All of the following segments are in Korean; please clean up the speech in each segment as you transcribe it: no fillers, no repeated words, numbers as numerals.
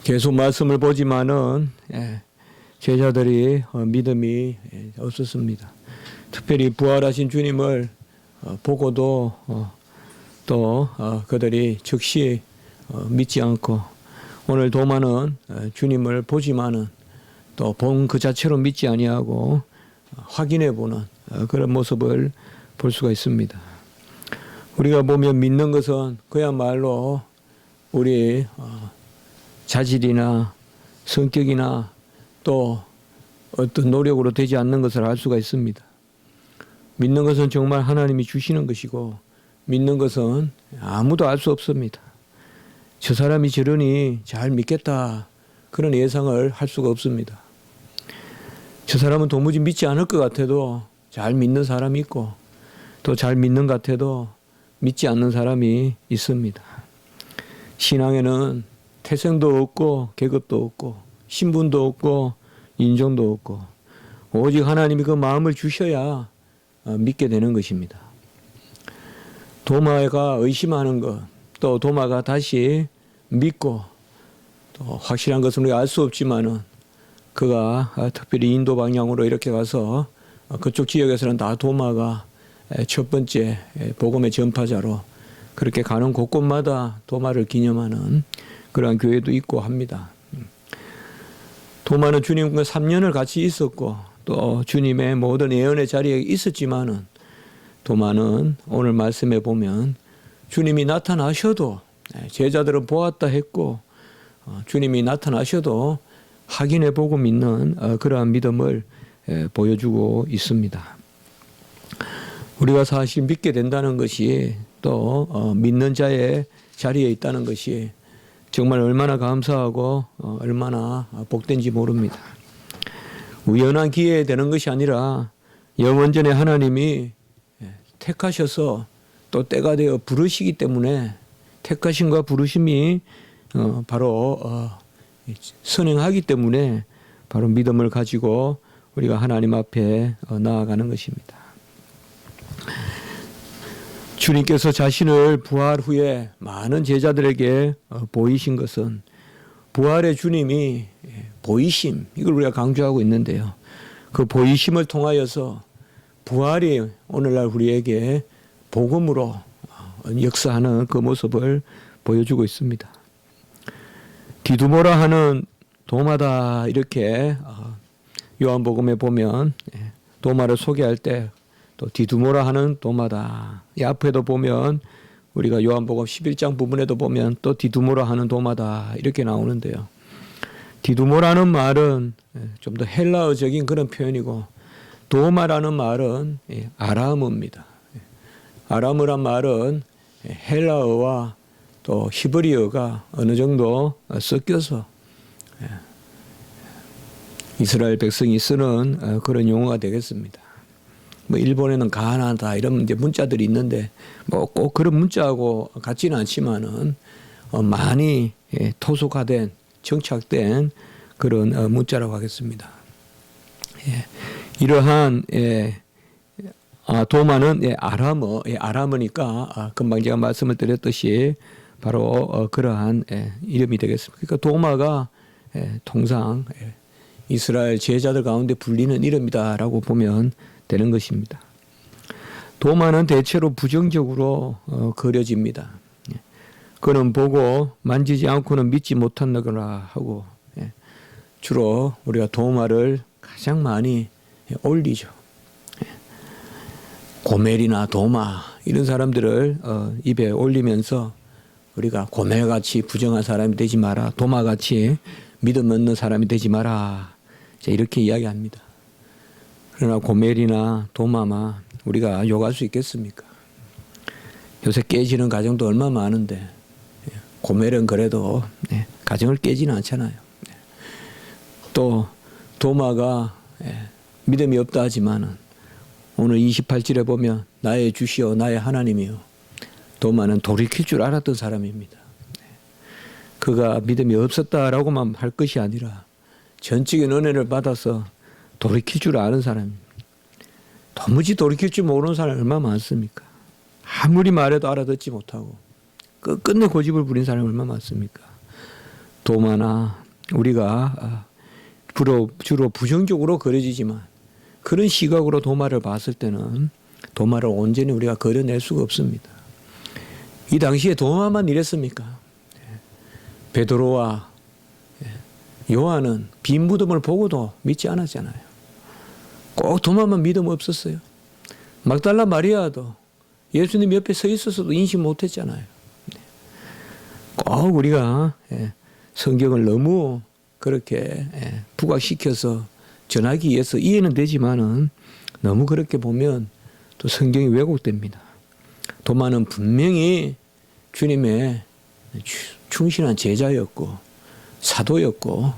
계속 말씀을 보지만은 제자들이 믿음이 없었습니다. 특별히 부활하신 주님을 보고도 또 그들이 즉시 믿지 않고, 오늘 도마는 주님을 보지만은 또 본 그 자체로 믿지 아니하고 확인해 보는 그런 모습을 볼 수가 있습니다. 우리가 보면 믿는 것은 그야말로 우리 자질이나 성격이나 또 어떤 노력으로 되지 않는 것을 알 수가 있습니다. 믿는 것은 정말 하나님이 주시는 것이고, 믿는 것은 아무도 알 수 없습니다. 저 사람이 저러니 잘 믿겠다, 그런 예상을 할 수가 없습니다. 저 사람은 도무지 믿지 않을 것 같아도 잘 믿는 사람이 있고, 또 잘 믿는 것 같아도 믿지 않는 사람이 있습니다. 신앙에는 태생도 없고 계급도 없고 신분도 없고 인종도 없고, 오직 하나님이 그 마음을 주셔야 믿게 되는 것입니다. 도마가 의심하는 것, 또 도마가 다시 믿고, 또 확실한 것은 우리가 알 수 없지만은 그가 특별히 인도 방향으로 이렇게 가서 그쪽 지역에서는 다 도마가 첫 번째 복음의 전파자로 그렇게 가는 곳곳마다 도마를 기념하는 그러한 교회도 있고 합니다. 도마는 주님과 3년을 같이 있었고, 또 주님의 모든 예언의 자리에 있었지만은, 도마는 오늘 말씀에 보면 주님이 나타나셔도 제자들은 보았다 했고, 주님이 나타나셔도 확인해 보고 믿는 그러한 믿음을 보여주고 있습니다. 우리가 사실 믿게 된다는 것이, 또 믿는 자의 자리에 있다는 것이 정말 얼마나 감사하고 얼마나 복된지 모릅니다. 우연한 기회에 되는 것이 아니라 영원전에 하나님이 택하셔서 또 때가 되어 부르시기 때문에, 택하심과 부르심이 바로 선행하기 때문에 바로 믿음을 가지고 우리가 하나님 앞에 나아가는 것입니다. 주님께서 자신을 부활 후에 많은 제자들에게 보이신 것은 부활의 주님이 보이심, 이걸 우리가 강조하고 있는데요. 그 보이심을 통하여서 부활이 오늘날 우리에게 복음으로 역사하는 그 모습을 보여주고 있습니다. 디두모라 하는 도마다, 이렇게 요한복음에 보면 도마를 소개할 때 또 디두모라 하는 도마다, 이 앞에도 보면 우리가 요한복음 11장 부분에도 보면 또 디두모라 하는 도마다 이렇게 나오는데요. 디두모라는 말은 좀 더 헬라어적인 그런 표현이고, 도마라는 말은 아람어입니다. 아람어란 말은 헬라어와 또 히브리어가 어느 정도 섞여서 이스라엘 백성이 쓰는 그런 용어가 되겠습니다. 뭐 일본에는 가나다 이런 이제 문자들이 있는데, 뭐 꼭 그런 문자하고 같지는 않지만은 많이 토속화된, 정착된 그런 문자라고 하겠습니다. 이러한 도마는 아람어, 아람어니까 금방 제가 말씀을 드렸듯이 바로 그러한 이름이 되겠습니다. 그러니까 도마가 통상 이스라엘 제자들 가운데 불리는 이름이다라고 보면 되는 것입니다. 도마는 대체로 부정적으로 그려집니다. 그는 보고 만지지 않고는 믿지 못한다거나 하고, 주로 우리가 도마를 가장 많이 올리죠. 고멜이나 도마 이런 사람들을 입에 올리면서 우리가 고멜같이 부정한 사람이 되지 마라, 도마같이 믿음 없는 사람이 되지 마라, 이렇게 이야기합니다. 그러나 고멜이나 도마만 우리가 욕할 수 있겠습니까? 요새 깨지는 가정도 얼마나 많은데, 고멜은 그래도 가정을 깨지는 않잖아요. 또 도마가 믿음이 없다 하지만은 오늘 28절에 보면 나의 주시오 나의 하나님이요, 도마는 돌이킬 줄 알았던 사람입니다. 그가 믿음이 없었다라고만 할 것이 아니라 전적인 은혜를 받아서 돌이킬 줄 아는 사람입니다. 도무지 돌이킬 줄 모르는 사람이 얼마나 많습니까? 아무리 말해도 알아듣지 못하고 끝끝내 고집을 부린 사람이 얼마나 많습니까? 도마나 우리가 주로 부정적으로 그려지지만 그런 시각으로 도마를 봤을 때는 도마를 온전히 우리가 그려낼 수가 없습니다. 이 당시에 도마만 이랬습니까? 베드로와 요한은 빈 무덤을 보고도 믿지 않았잖아요. 꼭 도마만 믿음 없었어요. 막달라 마리아도 예수님 옆에 서 있어서도 인식 못했잖아요. 꼭 우리가 성경을 너무 그렇게 부각시켜서 전하기 위해서 이해는 되지만은 너무 그렇게 보면 또 성경이 왜곡됩니다. 도마는 분명히 주님의 충실한 제자였고 사도였고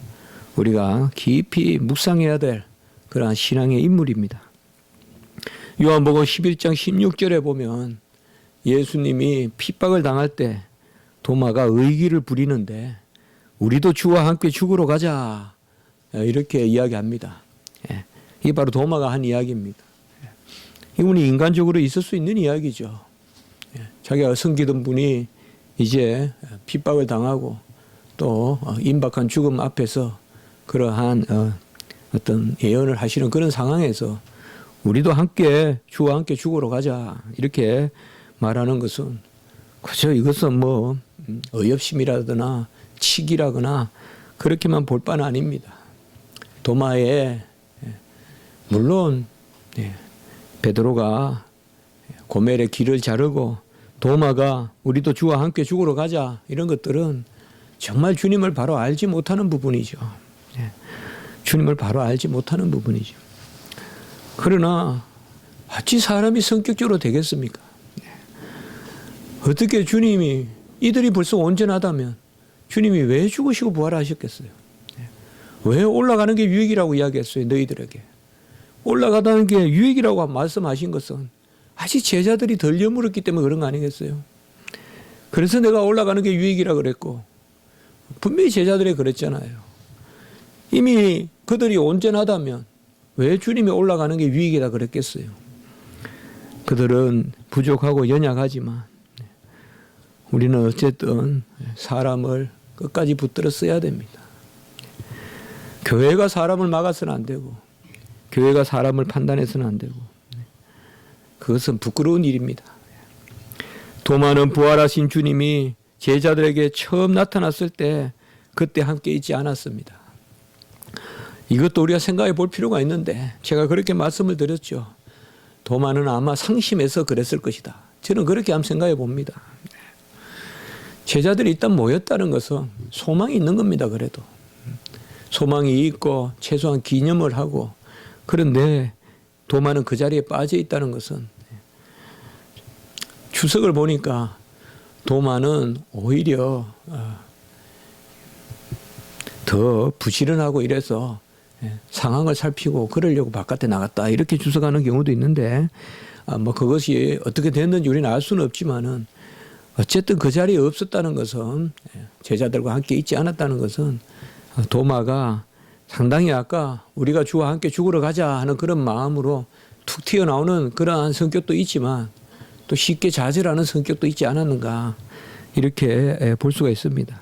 우리가 깊이 묵상해야 될 그러한 신앙의 인물입니다. 요한복음 11장 16절에 보면 예수님이 핍박을 당할 때 도마가 의기를 부리는데 우리도 주와 함께 죽으러 가자 이렇게 이야기합니다. 이게 바로 도마가 한 이야기입니다. 이분이 인간적으로 있을 수 있는 이야기죠. 자기가 섬기던 분이 이제 핍박을 당하고 또 임박한 죽음 앞에서 그러한 어떤 예언을 하시는 그런 상황에서 우리도 함께 주와 함께 죽으러 가자 이렇게 말하는 것은 그저 이것은 뭐 어이없심이라거나 치기라거나 그렇게만 볼 바는 아닙니다. 도마에 물론 베드로가 고멜의 길을 자르고 도마가 우리도 주와 함께 죽으러 가자 이런 것들은 정말 주님을 바로 알지 못하는 부분이죠. 주님을 바로 알지 못하는 부분이죠. 그러나 어찌 사람이 성격적으로 되겠습니까? 어떻게 주님이 이들이 벌써 온전하다면 주님이 왜 죽으시고 부활하셨겠어요? 왜 올라가는 게 유익이라고 이야기했어요? 너희들에게. 올라가다는 게 유익이라고 말씀하신 것은 아직 제자들이 덜 여물었기 때문에 그런 거 아니겠어요? 그래서 내가 올라가는 게 유익이라고 그랬고 분명히 제자들이 그랬잖아요. 이미 그들이 온전하다면 왜 주님이 올라가는 게 유익이다 그랬겠어요? 그들은 부족하고 연약하지만 우리는 어쨌든 사람을 끝까지 붙들어 써야 됩니다. 교회가 사람을 막아서는 안 되고 교회가 사람을 판단해서는 안 되고 그것은 부끄러운 일입니다. 도마는 부활하신 주님이 제자들에게 처음 나타났을 때 그때 함께 있지 않았습니다. 이것도 우리가 생각해 볼 필요가 있는데 제가 그렇게 말씀을 드렸죠. 도마는 아마 상심해서 그랬을 것이다. 저는 그렇게 한번 생각해 봅니다. 제자들이 일단 모였다는 것은 소망이 있는 겁니다. 그래도 소망이 있고 최소한 기념을 하고 그런데 도마는 그 자리에 빠져 있다는 것은 추석을 보니까 도마는 오히려 더 부지런하고 이래서 상황을 살피고 그러려고 바깥에 나갔다 이렇게 주석하는 경우도 있는데 뭐 그것이 어떻게 됐는지 우리는 알 수는 없지만은 어쨌든 그 자리에 없었다는 것은 제자들과 함께 있지 않았다는 것은 도마가 상당히 아까 우리가 주와 함께 죽으러 가자 하는 그런 마음으로 툭 튀어나오는 그러한 성격도 있지만 또 쉽게 좌절하는 성격도 있지 않았는가 이렇게 볼 수가 있습니다.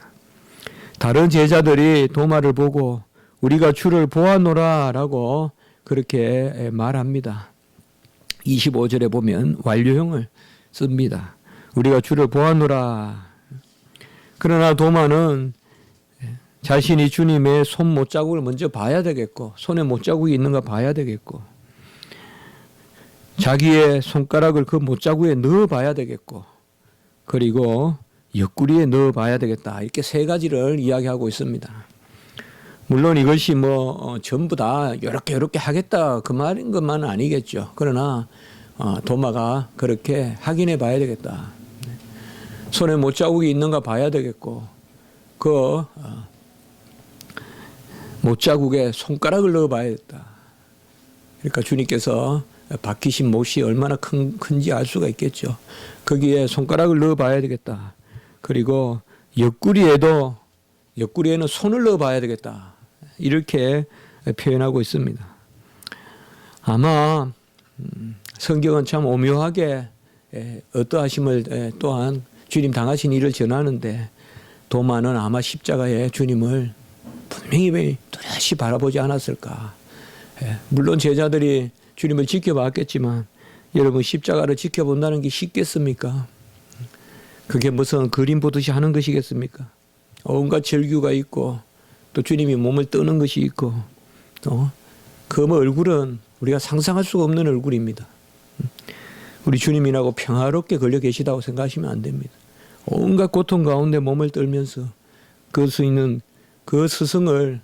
다른 제자들이 도마를 보고 우리가 주를 보았노라 라고 그렇게 말합니다. 25절에 보면 완료형을 씁니다. 우리가 주를 보았노라. 그러나 도마는 자신이 주님의 손 못자국을 먼저 봐야 되겠고 손에 못자국이 있는가 봐야 되겠고 자기의 손가락을 그 못자국에 넣어 봐야 되겠고 그리고 옆구리에 넣어 봐야 되겠다. 이렇게 세 가지를 이야기하고 있습니다. 물론 이것이 전부 다 이렇게 하겠다 그 말인 것만은 아니겠죠. 그러나 도마가 그렇게 확인해 봐야 되겠다. 손에 못자국이 있는가 봐야 되겠고 그 못자국에 손가락을 넣어 봐야겠다. 그러니까 주님께서 박히신 못이 얼마나 큰지 알 수가 있겠죠. 거기에 손가락을 넣어 봐야 되겠다. 그리고 옆구리에는 손을 넣어 봐야 되겠다. 이렇게 표현하고 있습니다. 아마 성경은 참 오묘하게 어떠하심을 또한 주님 당하신 일을 전하는데 도마는 아마 십자가에 주님을 분명히 뚜렷이 바라보지 않았을까. 물론 제자들이 주님을 지켜봤겠지만 여러분 십자가를 지켜본다는 게 쉽겠습니까? 그게 무슨 그림 보듯이 하는 것이겠습니까? 온갖 절규가 있고 또 주님이 몸을 뜨는 것이 있고 또 그 얼굴은 우리가 상상할 수가 없는 얼굴입니다. 우리 주님이라고 평화롭게 걸려 계시다고 생각하시면 안 됩니다. 온갖 고통 가운데 몸을 떨면서 그 수 있는 그 스승을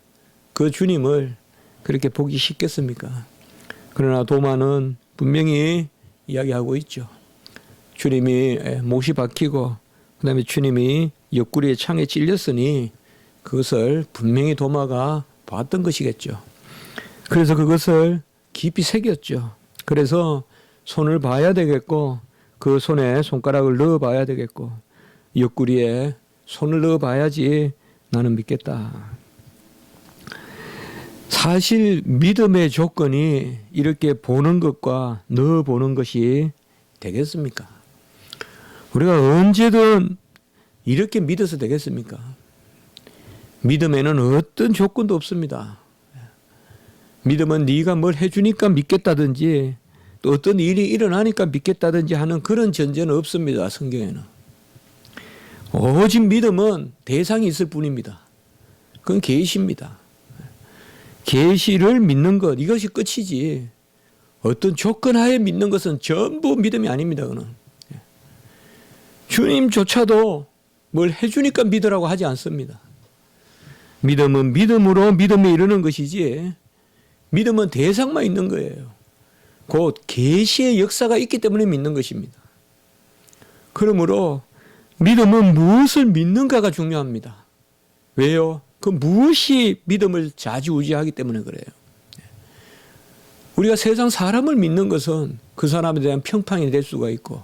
그 주님을 그렇게 보기 쉽겠습니까? 그러나 도마는 분명히 이야기하고 있죠. 주님이 못이 박히고 그다음에 주님이 옆구리에 창에 찔렸으니 그것을 분명히 도마가 봤던 것이겠죠. 그래서 그것을 깊이 새겼죠. 그래서 손을 봐야 되겠고 그 손에 손가락을 넣어 봐야 되겠고 옆구리에 손을 넣어 봐야지 나는 믿겠다. 사실 믿음의 조건이 이렇게 보는 것과 넣어 보는 것이 되겠습니까? 우리가 언제든 이렇게 믿어서 되겠습니까? 믿음에는 어떤 조건도 없습니다. 믿음은 네가 뭘 해주니까 믿겠다든지 또 어떤 일이 일어나니까 믿겠다든지 하는 그런 전제는 없습니다. 성경에는. 오직 믿음은 대상이 있을 뿐입니다. 그건 계시입니다. 계시를 믿는 것 이것이 끝이지 어떤 조건 하에 믿는 것은 전부 믿음이 아닙니다. 그는 주님조차도 뭘 해주니까 믿으라고 하지 않습니다. 믿음은 믿음으로 믿음에 이르는 것이지 믿음은 대상만 있는 거예요. 곧 계시의 역사가 있기 때문에 믿는 것입니다. 그러므로 믿음은 무엇을 믿는가가 중요합니다. 왜요? 그 무엇이 믿음을 좌지우지하기 때문에 그래요. 우리가 세상 사람을 믿는 것은 그 사람에 대한 평판이 될 수가 있고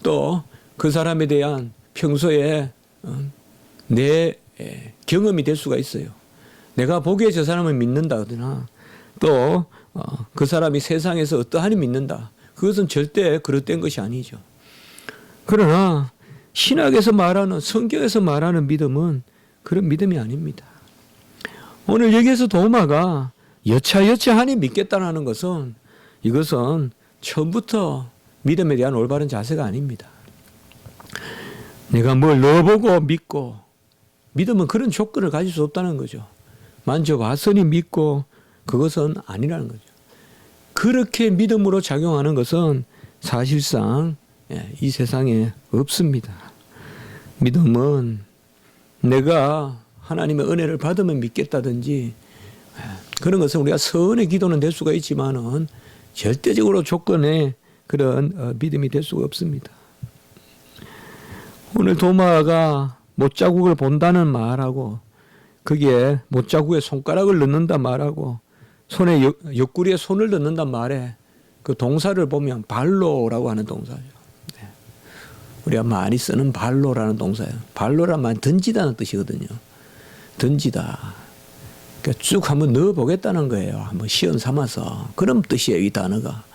또 그 사람에 대한 평소에 내 경험이 될 수가 있어요. 내가 보기에 저 사람을 믿는다 하거나 또 그 사람이 세상에서 어떠하니 믿는다. 그것은 절대 그릇된 것이 아니죠. 그러나 신학에서 말하는 성경에서 말하는 믿음은 그런 믿음이 아닙니다. 오늘 여기에서 도마가 여차하니 믿겠다는 것은 이것은 처음부터 믿음에 대한 올바른 자세가 아닙니다. 내가 뭘 넣어보고 믿고 믿음은 그런 조건을 가질 수 없다는 거죠. 만져봤으니 믿고 그것은 아니라는 거죠. 그렇게 믿음으로 작용하는 것은 사실상 이 세상에 없습니다. 믿음은 내가 하나님의 은혜를 받으면 믿겠다든지 그런 것은 우리가 서은의 기도는 될 수가 있지만은 절대적으로 조건의 그런 믿음이 될 수가 없습니다. 오늘 도마가 못자국을 본다는 말하고 거기에 못자국에 손가락을 넣는다 말하고 손에 옆구리에 손을 넣는다 말에 그 동사를 보면 발로라고 하는 동사죠. 우리가 많이 쓰는 발로라는 동사예요. 발로란 말 던지다는 뜻이거든요. 던지다. 그러니까 쭉 한번 넣어보겠다는 거예요. 한번 시험 삼아서. 그런 뜻이에요, 이 단어가.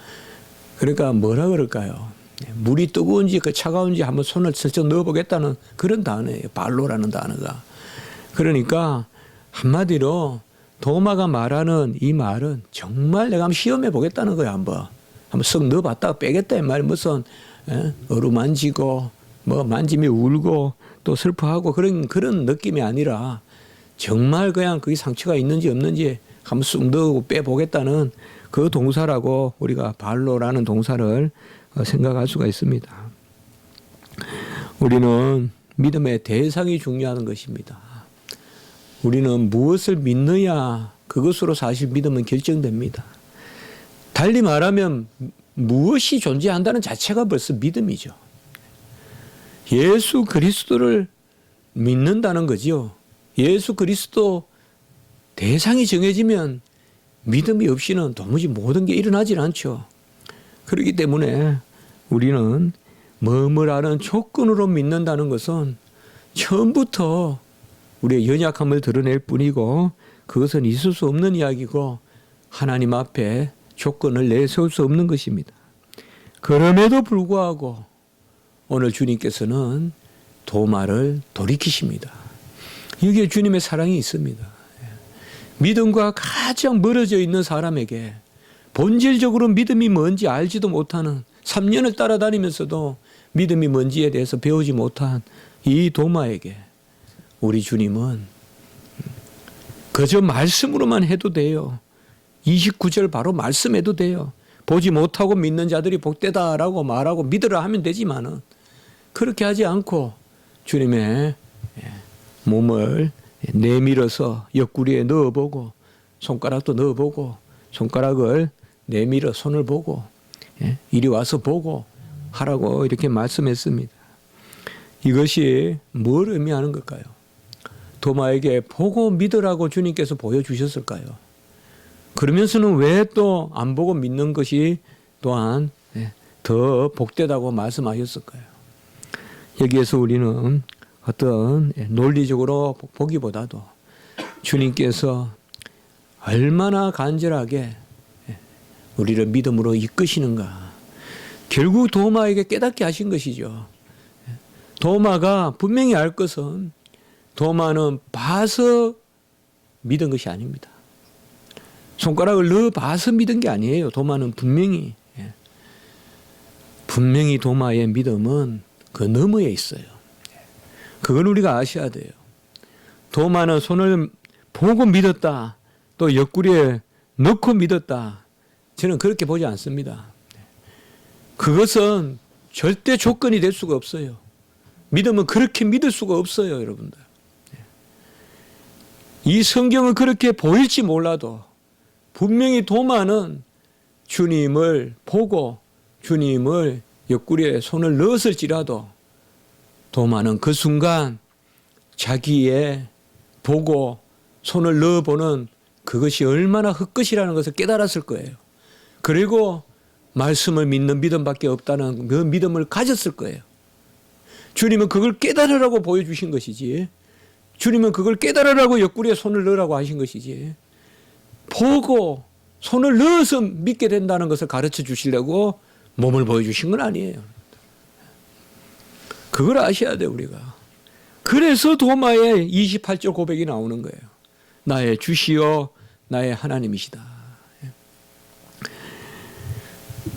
그러니까 뭐라 그럴까요? 물이 뜨거운지 차가운지 한번 손을 슬쩍 넣어보겠다는 그런 단어예요. 발로라는 단어가. 그러니까 한마디로 도마가 말하는 이 말은 정말 내가 한번 시험해 보겠다는 거예요. 한번 쓱 넣어봤다가 빼겠다 이 말. 무슨 어루만지고 뭐 만지면 울고 또 슬퍼하고 그런 느낌이 아니라 정말 그냥 그게 상처가 있는지 없는지 한번 쑥 넣고 빼보겠다는 그 동사라고 우리가 발로라는 동사를 생각할 수가 있습니다. 우리는 믿음의 대상이 중요한 것입니다. 우리는 무엇을 믿느냐 그것으로 사실 믿음은 결정됩니다. 달리 말하면 무엇이 존재한다는 자체가 벌써 믿음이죠. 예수 그리스도를 믿는다는 거죠. 예수 그리스도 대상이 정해지면 믿음이 없이는 도무지 모든 게 일어나질 않죠. 그렇기 때문에 우리는 뭐뭐라는 조건으로 믿는다는 것은 처음부터 우리의 연약함을 드러낼 뿐이고 그것은 있을 수 없는 이야기고 하나님 앞에 조건을 내세울 수 없는 것입니다. 그럼에도 불구하고 오늘 주님께서는 도마를 돌이키십니다. 여기에 주님의 사랑이 있습니다. 믿음과 가장 멀어져 있는 사람에게 본질적으로 믿음이 뭔지 알지도 못하는 3년을 따라다니면서도 믿음이 뭔지에 대해서 배우지 못한 이 도마에게 우리 주님은 그저 말씀으로만 해도 돼요. 29절 바로 말씀해도 돼요. 보지 못하고 믿는 자들이 복되다라고 말하고 믿으라 하면 되지만은 그렇게 하지 않고 주님의 몸을 내밀어서 옆구리에 넣어보고 손가락도 넣어보고 손가락을 내밀어 손을 보고 이리 와서 보고 하라고 이렇게 말씀했습니다. 이것이 뭘 의미하는 걸까요? 도마에게 보고 믿으라고 주님께서 보여주셨을까요? 그러면서는 왜 또 안 보고 믿는 것이 또한 더 복되다고 말씀하셨을까요? 여기에서 우리는 어떤 논리적으로 보기보다도 주님께서 얼마나 간절하게 우리를 믿음으로 이끄시는가. 결국 도마에게 깨닫게 하신 것이죠. 도마가 분명히 알 것은 도마는 봐서 믿은 것이 아닙니다. 손가락을 넣어 봐서 믿은 게 아니에요. 도마는 분명히 도마의 믿음은 그 너머에 있어요. 그걸 우리가 아셔야 돼요. 도마는 손을 보고 믿었다. 또 옆구리에 넣고 믿었다. 저는 그렇게 보지 않습니다. 그것은 절대 조건이 될 수가 없어요. 믿음은 그렇게 믿을 수가 없어요, 여러분들. 이 성경은 그렇게 보일지 몰라도 분명히 도마는 주님을 보고 주님을 옆구리에 손을 넣었을지라도 도마는 그 순간 자기의 보고 손을 넣어보는 그것이 얼마나 헛것이라는 것을 깨달았을 거예요. 그리고 말씀을 믿는 믿음밖에 없다는 그 믿음을 가졌을 거예요. 주님은 그걸 깨달으라고 보여주신 것이지, 주님은 그걸 깨달으라고 옆구리에 손을 넣으라고 하신 것이지, 보고 손을 넣어서 믿게 된다는 것을 가르쳐 주시려고 몸을 보여주신 건 아니에요. 그걸 아셔야 돼요, 우리가. 그래서 도마의 28절 고백이 나오는 거예요. 나의 주시오, 나의 하나님이시다.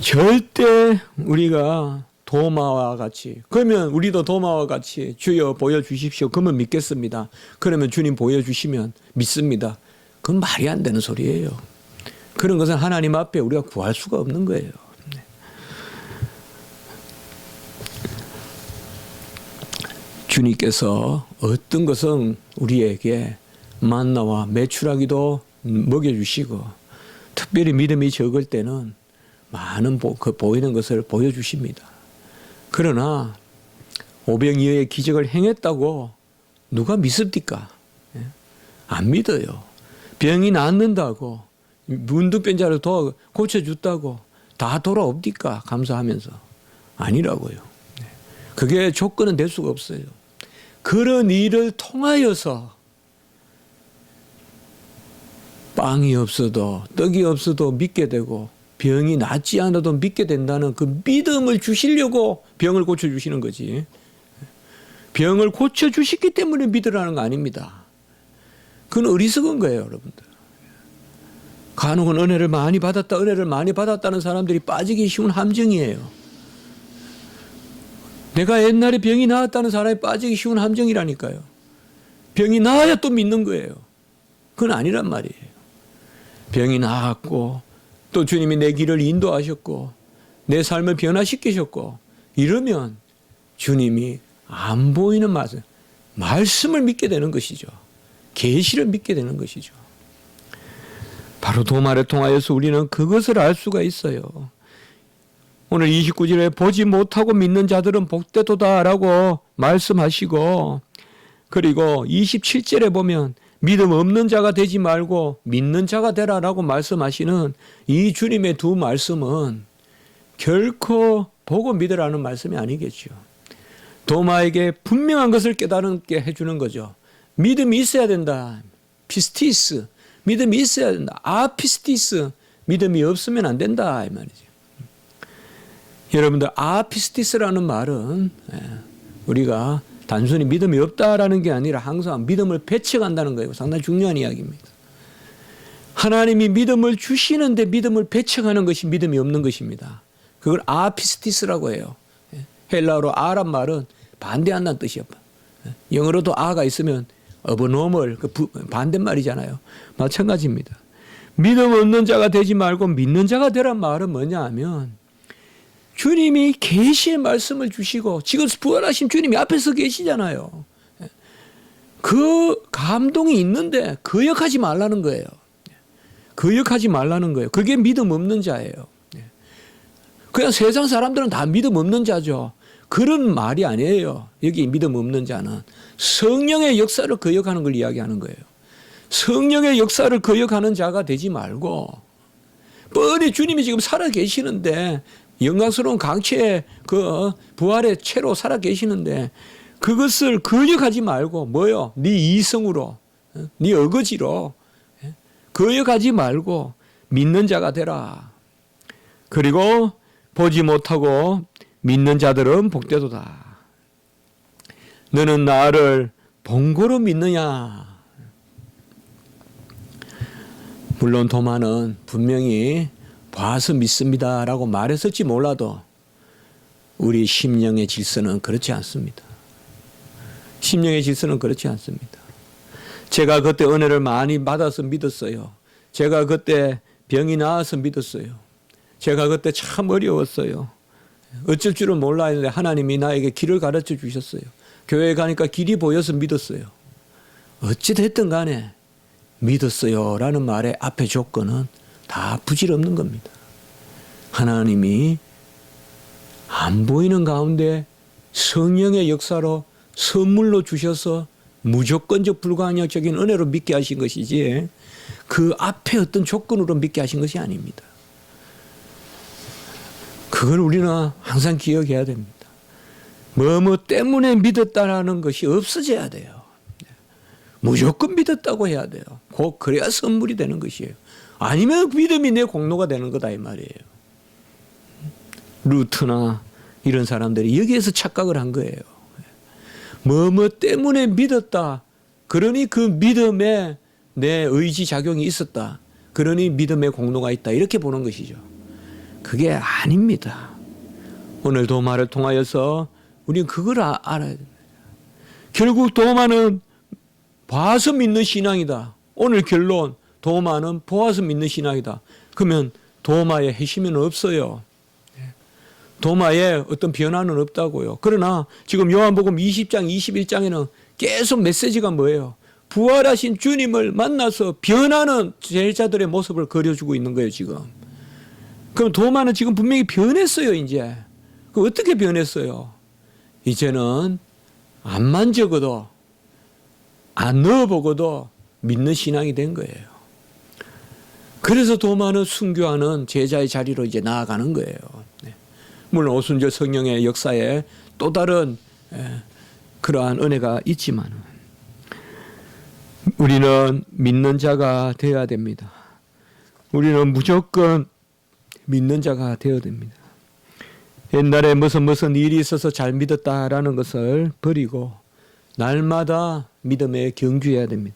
절대 우리가 도마와 같이, 그러면 우리도 도마와 같이 주여 보여주십시오. 그러면 믿겠습니다. 그러면 주님 보여주시면 믿습니다. 그건 말이 안 되는 소리예요. 그런 것은 하나님 앞에 우리가 구할 수가 없는 거예요. 주님께서 어떤 것은 우리에게 만나와 메추라기도 먹여주시고, 특별히 믿음이 적을 때는 많은 보이는 것을 보여주십니다. 그러나 오병이어의 기적을 행했다고 누가 믿습니까? 안 믿어요. 병이 낫는다고, 문둥병 자를 고쳐줬다고 다 돌아옵니까? 감사하면서. 아니라고요. 그게 조건은 될 수가 없어요. 그런 일을 통하여서 빵이 없어도 떡이 없어도 믿게 되고 병이 낫지 않아도 믿게 된다는 그 믿음을 주시려고 병을 고쳐주시는 거지. 병을 고쳐주시기 때문에 믿으라는 거 아닙니다. 그건 어리석은 거예요, 여러분들. 간혹은 은혜를 많이 받았다는 사람들이 빠지기 쉬운 함정이에요. 내가 옛날에 병이 나았다는 사람이 빠지기 쉬운 함정이라니까요. 병이 나아야 또 믿는 거예요. 그건 아니란 말이에요. 병이 나았고 또 주님이 내 길을 인도하셨고 내 삶을 변화시키셨고 이러면 주님이 안 보이는 말씀을 믿게 되는 것이죠. 계시를 믿게 되는 것이죠. 바로 도마를 통하여서 우리는 그것을 알 수가 있어요. 오늘 29절에 보지 못하고 믿는 자들은 복되도다라고 말씀하시고, 그리고 27절에 보면 믿음 없는 자가 되지 말고 믿는 자가 되라라고 말씀하시는 이 주님의 두 말씀은 결코 보고 믿으라는 말씀이 아니겠죠. 도마에게 분명한 것을 깨달게 해주는 거죠. 믿음이 있어야 된다. 피스티스. 믿음이 있어야 된다. 아피스티스. 믿음이 없으면 안 된다. 이 말이죠. 여러분들, 아피스티스라는 말은 우리가 단순히 믿음이 없다라는 게 아니라 항상 믿음을 배척한다는 거예요. 상당히 중요한 이야기입니다. 하나님이 믿음을 주시는데 믿음을 배척하는 것이 믿음이 없는 것입니다. 그걸 아피스티스라고 해요. 헬라어로 아란 말은 반대한다는 뜻이에요. 영어로도 아가 있으면 어버노멀, 반대말이잖아요. 마찬가지입니다. 믿음 없는 자가 되지 말고 믿는 자가 되란 말은 뭐냐 하면 주님이 계시의 말씀을 주시고 지금 부활하신 주님이 앞에서 계시잖아요. 그 감동이 있는데 거역하지 말라는 거예요. 거역하지 말라는 거예요. 그게 믿음 없는 자예요. 그냥 세상 사람들은 다 믿음 없는 자죠. 그런 말이 아니에요. 여기 믿음 없는 자는 성령의 역사를 거역하는 걸 이야기하는 거예요. 성령의 역사를 거역하는 자가 되지 말고 뻔히 주님이 지금 살아 계시는데 영광스러운 강체의 그 부활의 채로 살아 계시는데 그것을 거역하지 말고 뭐요? 네 이성으로, 네 어거지로 거역하지 말고 믿는 자가 되라. 그리고 보지 못하고 믿는 자들은 복되도다. 너는 나를 본고로 믿느냐? 물론 도마는 분명히 봐서 믿습니다라고 말했을지 몰라도 우리 심령의 질서는 그렇지 않습니다. 심령의 질서는 그렇지 않습니다. 제가 그때 은혜를 많이 받아서 믿었어요. 제가 그때 병이 나아서 믿었어요. 제가 그때 참 어려웠어요. 어쩔 줄은 몰라 했는데 하나님이 나에게 길을 가르쳐 주셨어요. 교회에 가니까 길이 보여서 믿었어요. 어찌됐든 간에 믿었어요 라는 말의 앞에 조건은 다 부질없는 겁니다. 하나님이 안 보이는 가운데 성령의 역사로 선물로 주셔서 무조건적 불가항력적인 은혜로 믿게 하신 것이지 그 앞에 어떤 조건으로 믿게 하신 것이 아닙니다. 그걸 우리는 항상 기억해야 됩니다. 뭐 때문에 믿었다라는 것이 없어져야 돼요. 무조건 믿었다고 해야 돼요. 꼭 그래야 선물이 되는 것이에요. 아니면 믿음이 내 공로가 되는 거다 이 말이에요. 루트나 이런 사람들이 여기에서 착각을 한 거예요. 뭐 때문에 믿었다. 그러니 그 믿음에 내 의지 작용이 있었다. 그러니 믿음의 공로가 있다. 이렇게 보는 것이죠. 그게 아닙니다. 오늘 도마를 통하여서 우리는 그걸 알아야 됩니다. 결국 도마는 봐서 믿는 신앙이다. 오늘 결론 도마는 보아서 믿는 신앙이다. 그러면 도마의 핵심은 없어요. 도마에 어떤 변화는 없다고요. 그러나 지금 요한복음 20장 21장에는 계속 메시지가 뭐예요? 부활하신 주님을 만나서 변하는 제자들의 모습을 그려주고 있는 거예요 지금. 그럼 도마는 지금 분명히 변했어요 이제. 그럼 어떻게 변했어요? 이제는 안 만져고도 안 넣어보고도 믿는 신앙이 된 거예요. 그래서 도마는 순교하는 제자의 자리로 이제 나아가는 거예요. 물론 오순절 성령의 역사에 또 다른 그러한 은혜가 있지만 우리는 믿는 자가 되어야 됩니다. 우리는 무조건 믿는 자가 되어야 됩니다. 옛날에 무슨 일이 있어서 잘 믿었다라는 것을 버리고 날마다 믿음에 경주해야 됩니다.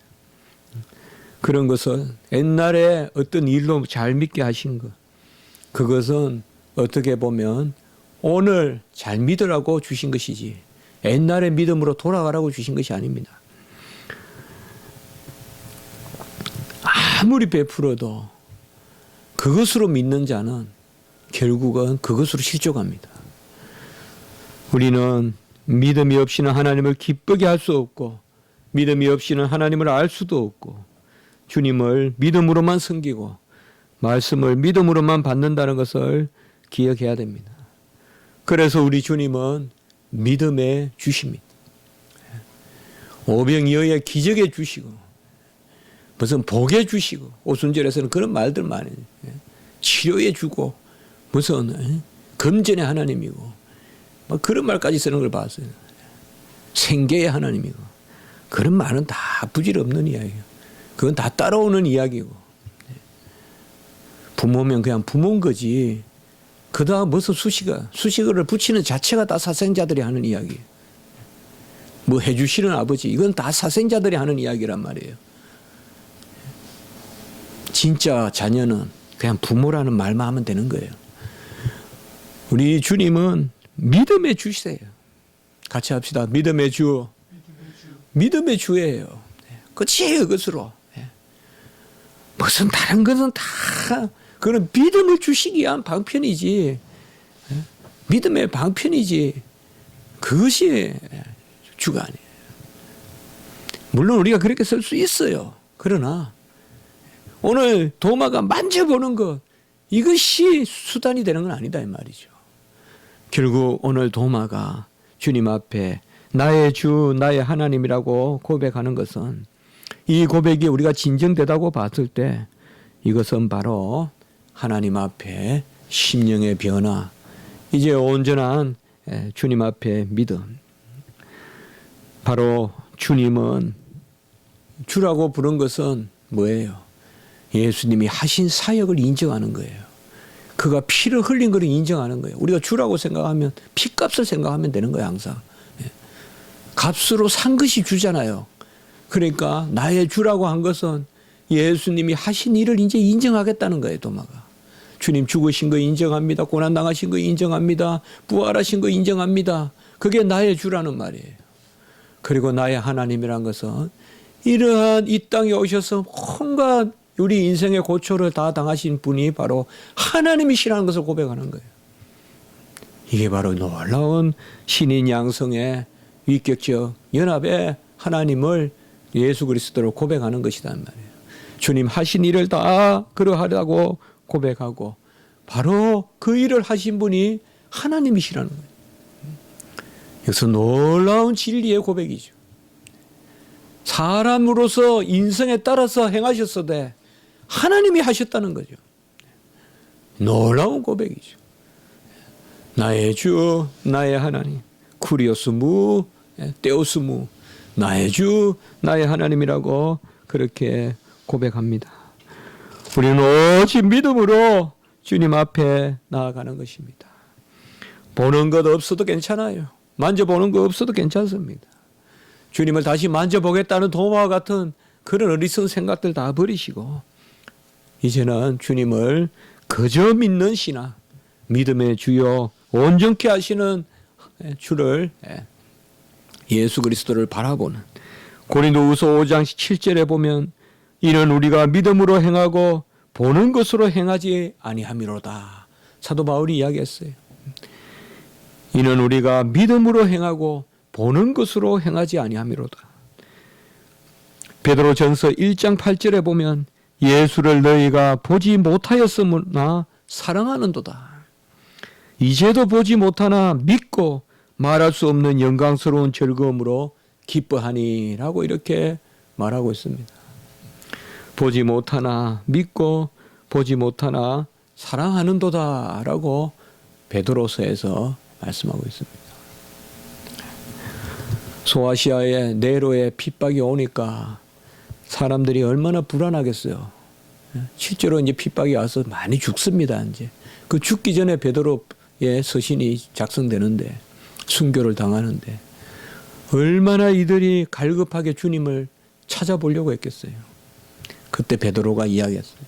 그런 것은 옛날에 어떤 일로 잘 믿게 하신 것, 그것은 어떻게 보면 오늘 잘 믿으라고 주신 것이지 옛날의 믿음으로 돌아가라고 주신 것이 아닙니다. 아무리 베풀어도 그것으로 믿는 자는 결국은 그것으로 실족합니다. 우리는 믿음이 없이는 하나님을 기쁘게 할 수 없고 믿음이 없이는 하나님을 알 수도 없고 주님을 믿음으로만 섬기고 말씀을 믿음으로만 받는다는 것을 기억해야 됩니다. 그래서 우리 주님은 믿음의 주십니다. 오병이어의 기적에 주시고 무슨 복에 주시고 오순절에서는 그런 말들 많이 치료해 주고 무슨 금전의 하나님이고 막 그런 말까지 쓰는 걸 봤어요. 생계의 하나님이고 그런 말은 다 부질없는 이야기예요. 그건 다 따라오는 이야기고 부모면 그냥 부모인 거지 그다음 무슨 수식어를 붙이는 자체가 다 사생자들이 하는 이야기예요. 뭐 해주시는 아버지, 이건 다 사생자들이 하는 이야기란 말이에요. 진짜 자녀는 그냥 부모라는 말만 하면 되는 거예요. 우리 주님은 믿음의 주세요. 같이 합시다. 믿음의 주. 믿음의 주예요. 끝이에요. 그것으로. 무슨 다른 것은 다 그런 믿음을 주시기 위한 방편이지. 믿음의 방편이지. 그것이 주가 아니에요. 물론 우리가 그렇게 쓸 수 있어요. 그러나 오늘 도마가 만져보는 것, 이것이 수단이 되는 건 아니다 이 말이죠. 결국 오늘 도마가 주님 앞에 나의 주, 나의 하나님이라고 고백하는 것은, 이 고백이 우리가 진정되다고 봤을 때 이것은 바로 하나님 앞에 심령의 변화, 이제 온전한 주님 앞에 믿음. 바로 주님은, 주라고 부른 것은 뭐예요? 예수님이 하신 사역을 인정하는 거예요. 그가 피를 흘린 것을 인정하는 거예요. 우리가 주라고 생각하면 피값을 생각하면 되는 거예요. 항상. 값으로 산 것이 주잖아요. 그러니까 나의 주라고 한 것은 예수님이 하신 일을 이제 인정하겠다는 거예요. 도마가. 주님 죽으신 거 인정합니다. 고난당하신 거 인정합니다. 부활하신 거 인정합니다. 그게 나의 주라는 말이에요. 그리고 나의 하나님이란 것은 이러한 이 땅에 오셔서 온갖 우리 인생의 고초를 다 당하신 분이 바로 하나님이시라는 것을 고백하는 거예요. 이게 바로 놀라운 신인 양성의 위격적 연합의 하나님을 예수 그리스도로 고백하는 것이란 말이에요. 주님 하신 일을 다 그러하라고 고백하고 바로 그 일을 하신 분이 하나님이시라는 거예요. 여기서 놀라운 진리의 고백이죠. 사람으로서 인성에 따라서 행하셨어도 하나님이 하셨다는 거죠. 놀라운 고백이죠. 나의 주, 나의 하나님. 쿠리오스무, 떼오스무. 나의 주, 나의 하나님이라고 그렇게 고백합니다. 우리는 오직 믿음으로 주님 앞에 나아가는 것입니다. 보는 것 없어도 괜찮아요. 만져보는 것 없어도 괜찮습니다. 주님을 다시 만져보겠다는 도마와 같은 그런 어리석은 생각들 다 버리시고 이제는 주님을 그저 믿는 신앙, 믿음의 주요 온전케 하시는 주를, 예수 그리스도를 바라보는, 고린도후서 5장 7절에 보면 이는 우리가 믿음으로 행하고 보는 것으로 행하지 아니함이로다. 사도 바울이 이야기했어요. 이는 우리가 믿음으로 행하고 보는 것으로 행하지 아니함이로다. 베드로전서 1장 8절에 보면 예수를 너희가 보지 못하였으나 사랑하는도다. 이제도 보지 못하나 믿고 말할 수 없는 영광스러운 즐거움으로 기뻐하니라고 이렇게 말하고 있습니다. 보지 못하나 믿고 보지 못하나 사랑하는도다라고 베드로서에서 말씀하고 있습니다. 소아시아의 네로의 핍박이 오니까 사람들이 얼마나 불안하겠어요. 실제로 이제 핍박이 와서 많이 죽습니다. 이제 그 죽기 전에 베드로의 서신이 작성되는데 순교를 당하는데 얼마나 이들이 갈급하게 주님을 찾아보려고 했겠어요. 그때 베드로가 이야기했어요.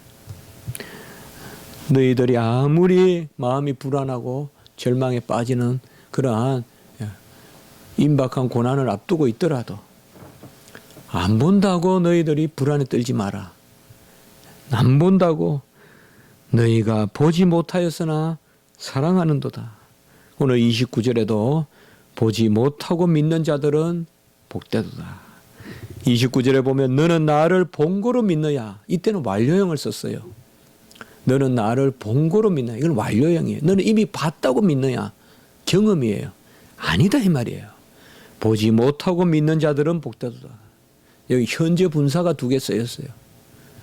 너희들이 아무리 마음이 불안하고 절망에 빠지는 그러한 임박한 고난을 앞두고 있더라도 안 본다고 너희들이 불안에 떨지 마라. 안 본다고 너희가 보지 못하였으나 사랑하는도다. 오늘 29절에도 보지 못하고 믿는 자들은 복되도다. 29절에 보면 너는 나를 본고로 믿느냐. 이때는 완료형을 썼어요. 너는 나를 본고로 믿느냐. 이건 완료형이에요. 너는 이미 봤다고 믿느냐. 경험이에요. 아니다 이 말이에요. 보지 못하고 믿는 자들은 복되도다. 여기 현재 분사가 2개 쓰였어요.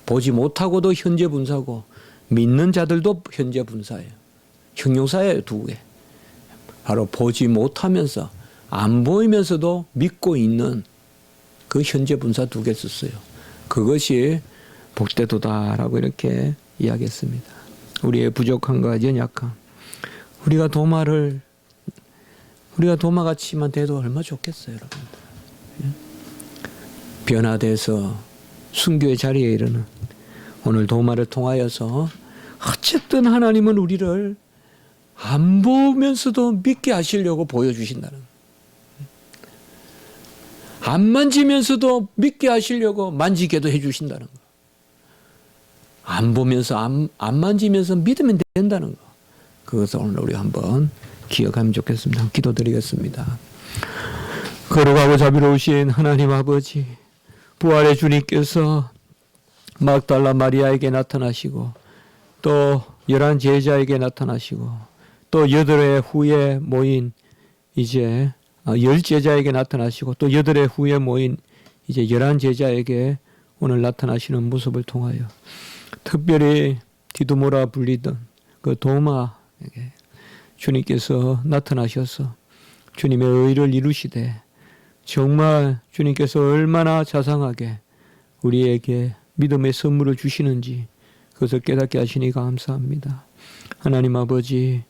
보지 못하고도 현재 분사고 믿는 자들도 현재 분사예요. 형용사예요. 2개. 바로 보지 못하면서 안 보이면서도 믿고 있는 그 현재 분사 2개 썼어요. 그것이 복되도다라고 이렇게 이야기했습니다. 우리의 부족함과 연약함. 우리가 도마같이만 돼도 얼마나 좋겠어요, 여러분들. 변화돼서 순교의 자리에 이르는 오늘 도마를 통하여서 어쨌든 하나님은 우리를 안 보면서도 믿게 하시려고 보여주신다는, 안 만지면서도 믿게 하시려고 만지게도 해주신다는 거. 안 보면서 안 만지면서 믿으면 된다는 거. 그것을 오늘 우리 한번 기억하면 좋겠습니다. 기도드리겠습니다. 거룩하고 자비로우신 하나님 아버지, 부활의 주님께서 막달라 마리아에게 나타나시고 또 11 제자에게 나타나시고 또 8회 후에 모인 이제 10 제자에게 나타나시고 또 8회 후에 모인 이제 11 제자에게 오늘 나타나시는 모습을 통하여 특별히 디두모라 불리던 그 도마에게 주님께서 나타나셔서 주님의 의를 이루시되 정말 주님께서 얼마나 자상하게 우리에게 믿음의 선물을 주시는지 그것을 깨닫게 하시니 감사합니다. 하나님 아버지,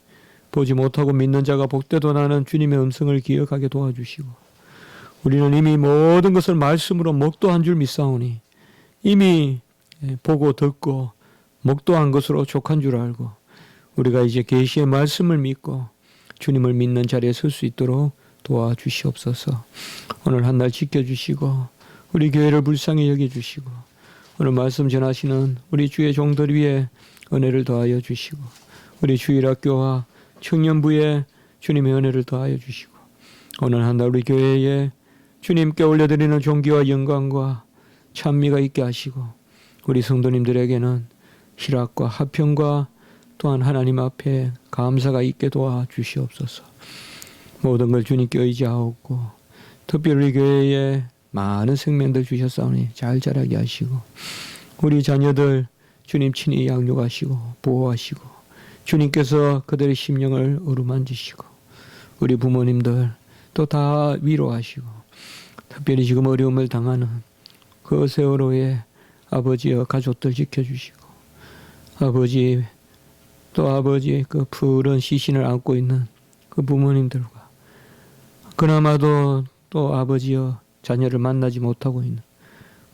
보지 못하고 믿는 자가 복되도나는 주님의 음성을 기억하게 도와주시고 우리는 이미 모든 것을 말씀으로 목도한 줄 믿사오니 이미 보고 듣고 목도한 것으로 족한 줄 알고 우리가 이제 계시의 말씀을 믿고 주님을 믿는 자리에 설 수 있도록 도와주시옵소서. 오늘 한 날 지켜주시고 우리 교회를 불쌍히 여겨주시고 오늘 말씀 전하시는 우리 주의 종들 위에 은혜를 더하여 주시고 우리 주일학교와 청년부에 주님의 은혜를 더하여 주시고 오늘 한 날 우리 교회에 주님께 올려드리는 존귀와 영광과 찬미가 있게 하시고 우리 성도님들에게는 희락과 화평과 또한 하나님 앞에 감사가 있게 도와주시옵소서. 모든 걸 주님께 의지하옵고 특별히 우리 교회에 많은 생명들 주셨사오니 잘 자라게 하시고 우리 자녀들 주님 친히 양육하시고 보호하시고 주님께서 그들의 심령을 어루만지시고 우리 부모님들 또 다 위로하시고 특별히 지금 어려움을 당하는 그 세월호에 아버지와 가족들 지켜주시고 아버지 또 아버지 그 푸른 시신을 안고 있는 그 부모님들과 그나마도 또 아버지여 자녀를 만나지 못하고 있는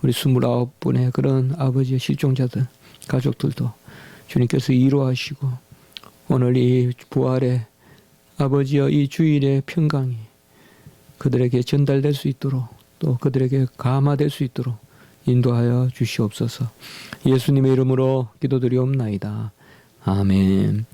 우리 29분의 그런 아버지의 실종자들 가족들도 주님께서 위로하시고 오늘 이 부활의 아버지여 이 주일의 평강이 그들에게 전달될 수 있도록 또 그들에게 감화될 수 있도록 인도하여 주시옵소서. 예수님의 이름으로 기도드리옵나이다. 아멘.